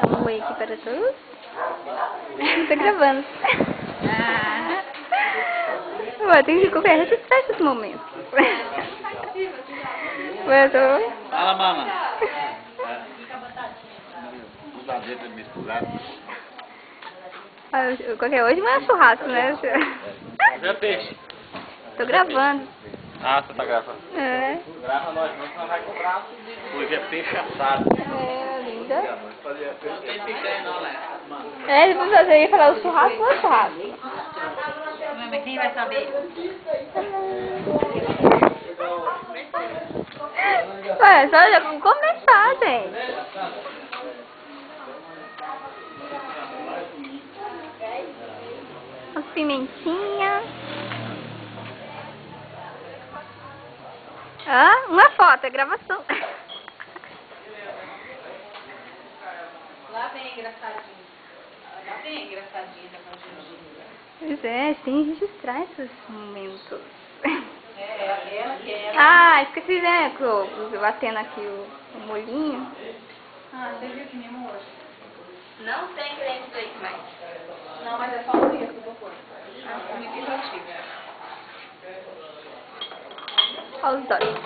Dá um oi aqui para todos. Tô gravando. Ué, tem que correr registrar esses momentos. Ué, tô... Fala, mama. Os azedos misturados. Qualquer hoje não é churrasco, né? Mas é peixe. Tô gravando. Ah, você tá gravando. É. Grava nós, não vai cobrar. Hoje é peixe assado. É, linda. Não tem picanha não, né? É, depois você ia falar o churrasco ou o churrasco? Mas quem vai saber? Ué, só já vamos começar, gente. Umas pimentinhas. Ah, uma foto, é gravação. Lá vem engraçadinho. Lá vem engraçadinho da Conjuntinha. Pois é, tem que registrar esses momentos. É, ela que é. Ah, esqueci, né? Batendo aqui o molhinho. Ah, você viu que mimo hoje? Não tem creme de leite mais. Não, mas é só o dia que eu vou pôr. Ah, me enjoativo. Olha os olhos.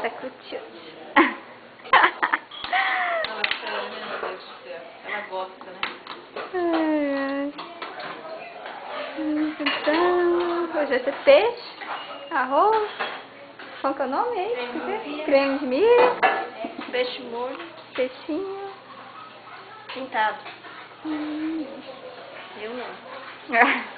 Tá curtindo. Ela sério, né, meu Deus do céu. Ela gosta, né? Ai, ai. Então, hoje vai ser peixe, arroz. Qual que é o nome aí? Creme de milho. Peixe molho, Peixinho. pintado. Eu não.